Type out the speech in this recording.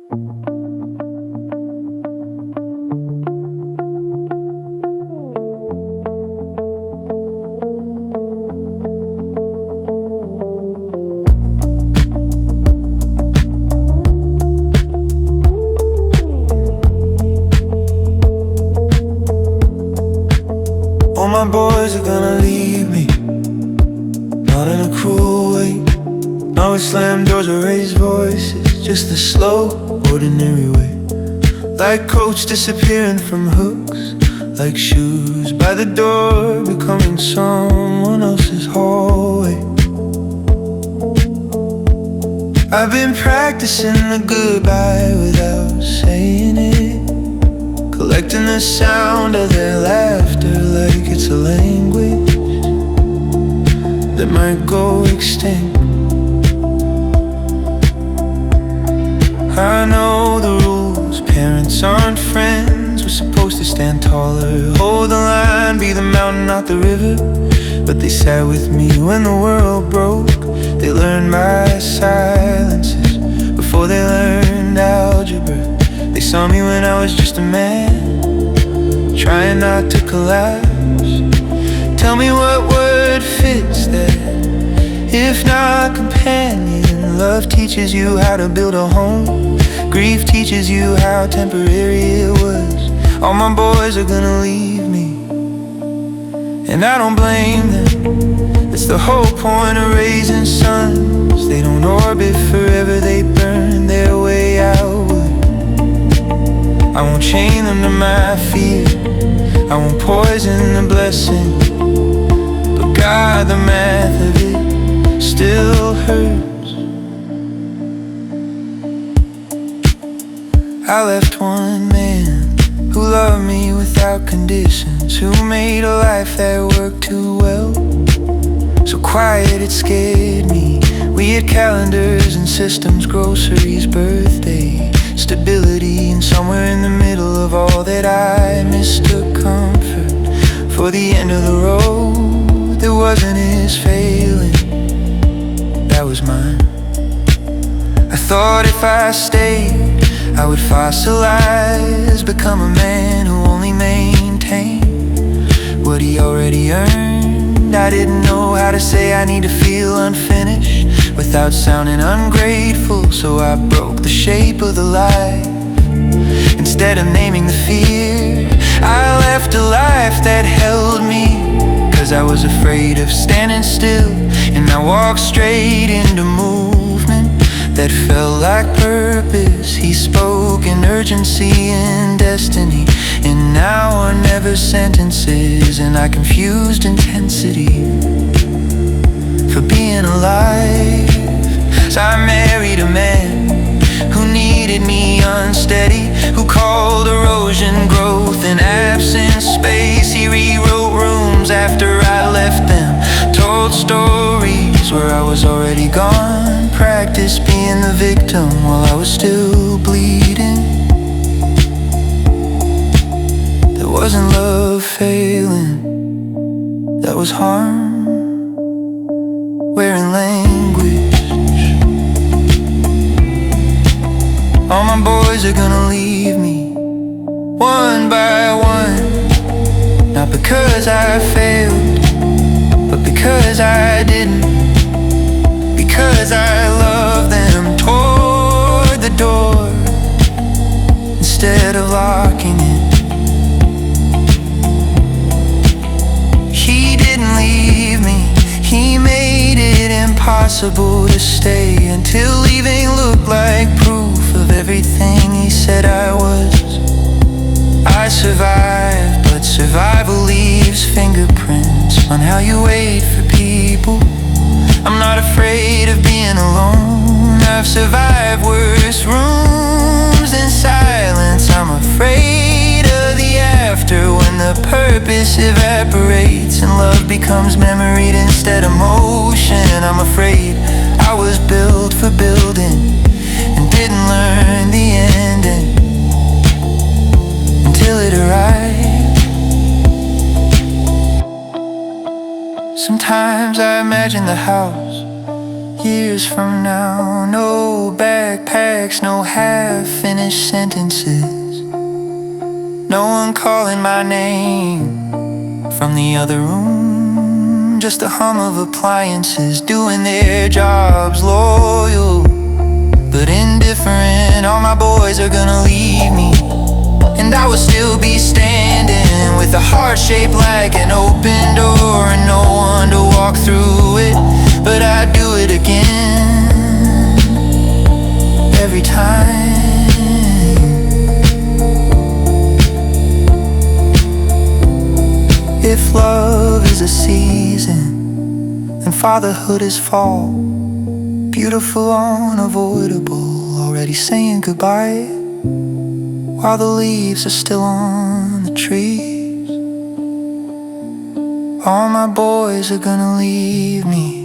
All my boys are gonna leave me, not in a cruel way, not with slam doors or raised voices, just the slow, ordinary way. Like coats disappearing from hooks, like shoes by the door becoming someone else's hallway. I've been practicing the goodbye without saying it, collecting the sound of their laughter like it's a language that might go extinct. I know the rules, parents aren't friends. We're supposed to stand taller, hold the line, be the mountain, not the river. But they sat with me when the world broke. They learned my silences before they learned algebra. They saw me when I was just a man, trying not to collapse. Tell me what word fits that, if not companion. Love teaches you how to build a home, grief teaches you how temporary it was. All my boys are gonna leave me, and I don't blame them. It's the whole point of raising sons. They don't orbit forever, they burn their way outward. I won't chain them to my fear, I won't poison the blessing, but God, the math of it still hurts. I left one man who loved me without conditions, who made a life that worked too well. So quiet it scared me. We had calendars and systems, groceries, birthday, stability, and somewhere in the middle of all that I mistook comfort for the end of the road. That wasn't his failing, that was mine. I thought if I stayed I would fossilize, become a man who only maintained what he already earned. I didn't know how to say I need to feel unfinished without sounding ungrateful, so I broke the shape of the life. Instead of naming the fear, I left a life that held me, 'cause I was afraid of standing still. And I walked straight into movement that felt like purpose. He spoke in urgency and destiny, and now are never sentences. And I confused intensity for being alive. So I married a man who needed me unsteady, who called erosion growth and absence space. He rewrote rooms after I left them, told stories where I was already gone, practiced being the victim while I was still bleeding. That wasn't love failing, that was harm wearing language. All my boys are gonna leave me, one by one, not because I failed, but because I didn't. Because I love them toward the door instead of locking it. He didn't leave me, he made it impossible to stay, until leaving looked like proof of everything he said I was. I survived, but survival leaves fingerprints on how you wait for people. I'm not afraid of being alone. I've survived worse rooms in silence. I'm afraid of the after, when the purpose evaporates and love becomes memory instead of motion. I'm afraid I was built for building and didn't learn the ending until it arrived. Sometimes I imagine the house years from now, no backpacks, no half unfinished sentences. No one calling my name from the other room. Just a hum of appliances doing their jobs, loyal but indifferent. All my boys are gonna leave me, and I will still be standing with a heart shaped like an open door and no one to walk through it. But I do it again, every time. If love is a season, then fatherhood is fall. Beautiful, unavoidable, already saying goodbye while the leaves are still on the trees. All my boys are gonna leave me,